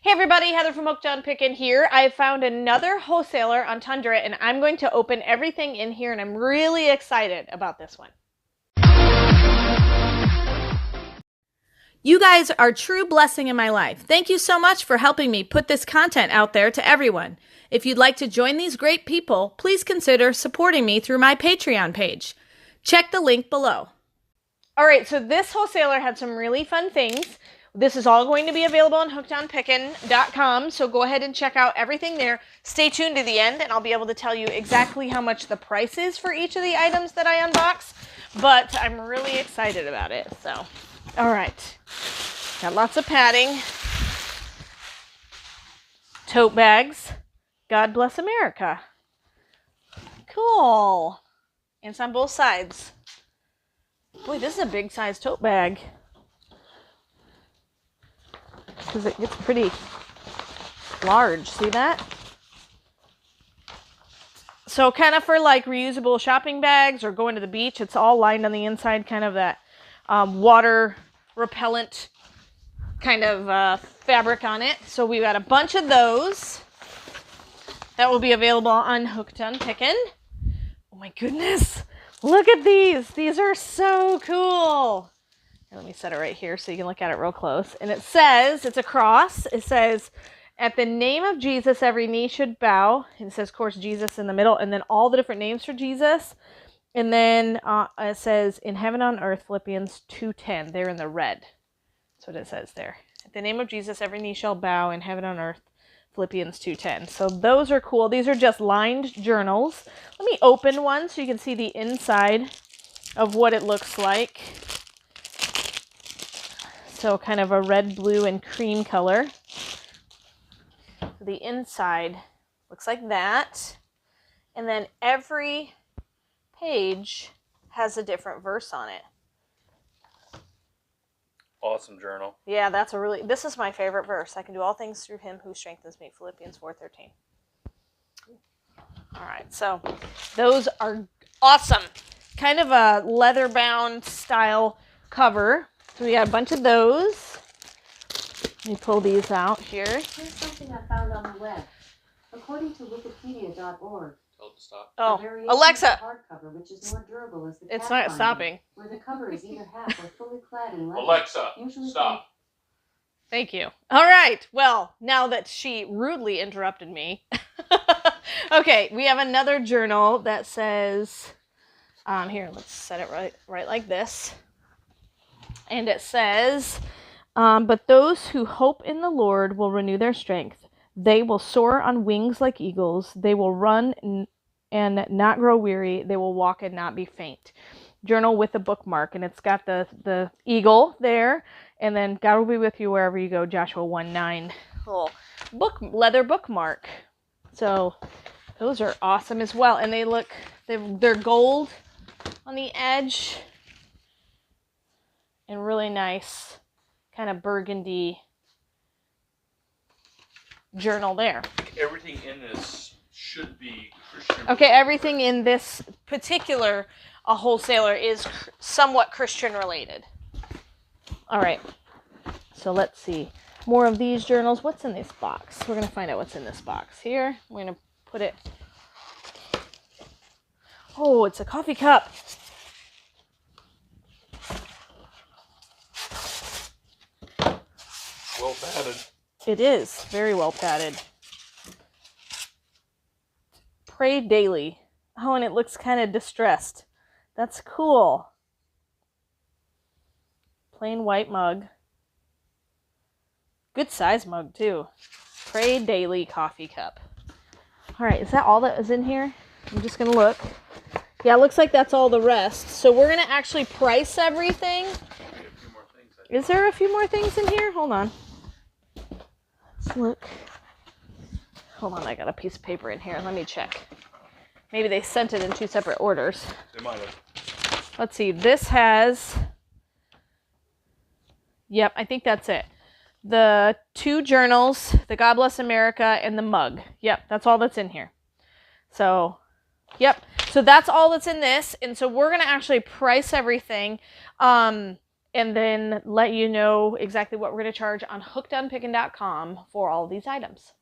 Hey everybody, Heather from Pickin here. I found another wholesaler on Tundra and I'm going to open everything in here and I'm really excited about this one. You guys are a true blessing in my life. Thank you so much for helping me put this content out there to everyone. If you'd like to join these great people, please consider supporting me through my Patreon page. Check the link below. All right, so this wholesaler had some really fun things. This is all going to be available on hookedonpickin.com, so go ahead and check out everything there. Stay tuned to the end, and I'll be able to tell you exactly how much the price is for each of the items that I unbox, but I'm really excited about it, so. All right, got lots of padding. Tote bags. God bless America. Cool. And it's on both sides. Boy, this is a big size tote bag. Because it gets pretty large. See that? So kind of for like reusable shopping bags or going to the beach, it's all lined on the inside, kind of that water repellent kind of fabric on it. So we've got a bunch of those that will be available on Hooked on Pickin. Oh my goodness. Look at these. These are so cool. Let me set it right here so you can look at it real close. And it says, it's a cross. It says, at the name of Jesus, every knee should bow. And it says, of course, Jesus in the middle. And then all the different names for Jesus. And then it says, in heaven on earth, Philippians 2:10. They're in the red. That's what it says there. At the name of Jesus, every knee shall bow in heaven on earth. Philippians 2:10. So those are cool. These are just lined journals. Let me open one so you can see the inside of what it looks like. So kind of a red, blue, and cream color. The inside looks like that. And then every page has a different verse on it. Awesome journal. Yeah, this is my favorite verse. I can do all things through him who strengthens me. Philippians 4:13. All right, so those are awesome. Kind of a leather-bound style cover. So we got a bunch of those. Let me pull these out here. Here's something I found on the web. According to wikipedia.org, Tell it to stop. Oh, a variation Alexa. of the hardcover, which is more durable, is the It's cat not binder, stopping. where the cover is either half or fully clad in leather. Alexa, Usually stop. Thank you. All right. Well, now that she rudely interrupted me. Okay, we have another journal that says, here, let's set it right like this. And it says, but those who hope in the Lord will renew their strength. They will soar on wings like eagles. They will run and not grow weary. They will walk and not be faint. Journal with a bookmark. And it's got the eagle there. And then God will be with you wherever you go. Joshua 1:9. Little leather bookmark. So those are awesome as well. And they're gold on the edge. And really nice kind of burgundy journal there. Everything in this should be Christian. Okay, everything in this particular wholesaler is somewhat Christian related. All right, so let's see. More of these journals. What's in this box? We're going to find out what's in this box here. We're going to put it. Oh, it's a coffee cup. Well padded. It is very well padded. Pray daily. Oh, and it looks kind of distressed. That's cool. Plain white mug. Good size mug, too. Pray daily coffee cup. All right, is that all that is in here? I'm just going to look. Yeah, it looks like that's all the rest. So we're going to actually price everything. Is there a few more things in here? Hold on. Let's look. Hold on, I got a piece of paper in here. Let me check. Maybe they sent it in two separate orders. They might have. Let's see. This has... Yep, I think that's it. The 2 journals, the God Bless America, and the mug. Yep, that's all that's in here. So, yep. So that's all that's in this. And so we're going to actually price everything. and then let you know exactly what we're going to charge on hookedonpickin.com for all these items.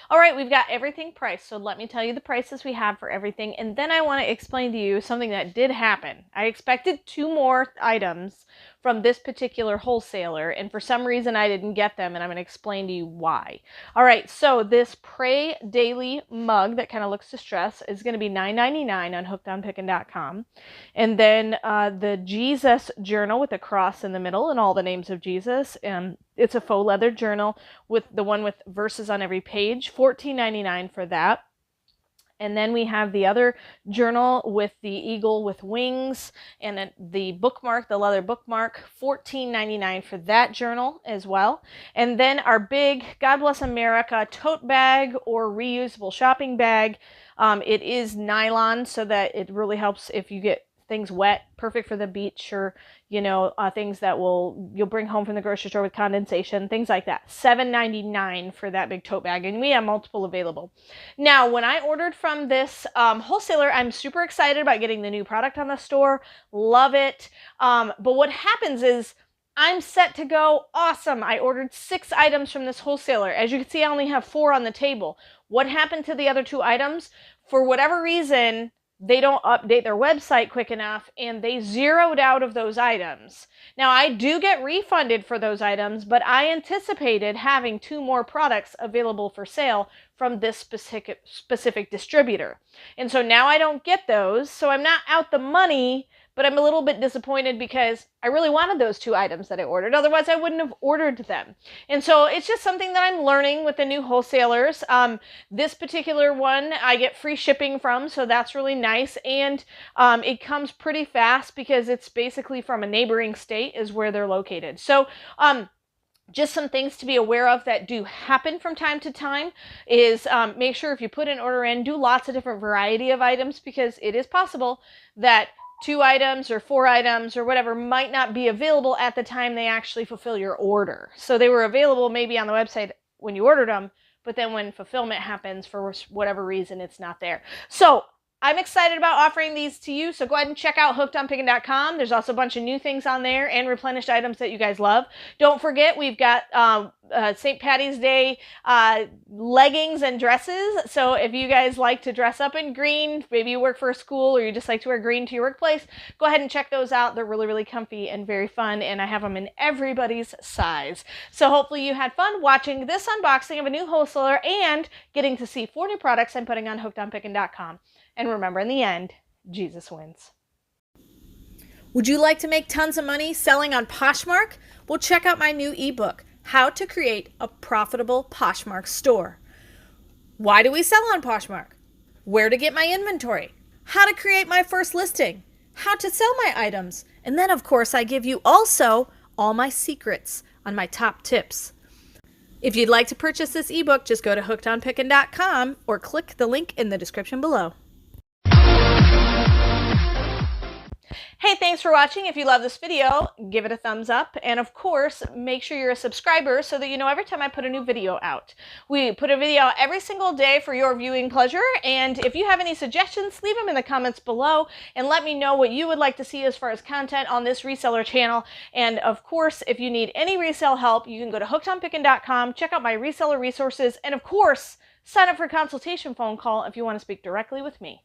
All right, we've got everything priced, so let me tell you the prices we have for everything, and then I want to explain to you something that did happen. I expected 2 more items from this particular wholesaler, and for some reason I didn't get them, and I'm going to explain to you why. All right, so this Pray Daily mug that kind of looks distressed is going to be $9.99 on hookedonpickin.com, and then the Jesus journal with a cross in the middle and all the names of Jesus, and it's a faux leather journal with the one with verses on every page, $14.99 for that. And then we have the other journal with the eagle with wings and the bookmark, the leather bookmark, $14.99 for that journal as well. And then our big God Bless America tote bag or reusable shopping bag. It is nylon, so that it really helps if you get things wet, perfect for the beach, or things that you'll bring home from the grocery store with condensation, things like that. $7.99 for that big tote bag, and we have multiple available. Now, when I ordered from this wholesaler, I'm super excited about getting the new product on the store. Love it. But what happens is I'm set to go. Awesome. I ordered 6 items from this wholesaler. As you can see, I only have 4 on the table. What happened to the other 2 items? For whatever reason, they don't update their website quick enough, and they zeroed out of those items. Now, I do get refunded for those items, but I anticipated having 2 more products available for sale from this specific distributor. And so now I don't get those, so I'm not out the money, but I'm a little bit disappointed because I really wanted those 2 items that I ordered. Otherwise, I wouldn't have ordered them. And so it's just something that I'm learning with the new wholesalers. This particular one I get free shipping from, so that's really nice. And it comes pretty fast because it's basically from a neighboring state is where they're located. So just some things to be aware of that do happen from time to time is make sure if you put an order in, do lots of different variety of items, because it is possible that 2 items or 4 items or whatever might not be available at the time they actually fulfill your order. So they were available maybe on the website when you ordered them, but then when fulfillment happens, for whatever reason, it's not there. So I'm excited about offering these to you, so go ahead and check out hookedonpickin.com. There's also a bunch of new things on there and replenished items that you guys love. Don't forget, we've got St. Patty's Day leggings and dresses. So if you guys like to dress up in green, maybe you work for a school or you just like to wear green to your workplace, go ahead and check those out. They're really, really comfy and very fun, and I have them in everybody's size. So hopefully you had fun watching this unboxing of a new wholesaler and getting to see 4 new products I'm putting on hookedonpickin.com. And remember, in the end, Jesus wins. Would you like to make tons of money selling on Poshmark? Well, check out my new ebook, How to Create a Profitable Poshmark Store. Why do we sell on Poshmark? Where to get my inventory? How to create my first listing? How to sell my items? And then, of course, I give you also all my secrets on my top tips. If you'd like to purchase this ebook, just go to hookedonpickin.com or click the link in the description below. Hey, thanks for watching. If you love this video, give it a thumbs up. And of course, make sure you're a subscriber so that you know every time I put a new video out. We put a video out every single day for your viewing pleasure. And if you have any suggestions, leave them in the comments below and let me know what you would like to see as far as content on this reseller channel. And of course, if you need any resale help, you can go to hookedonpickin.com, check out my reseller resources, and of course, sign up for a consultation phone call if you want to speak directly with me.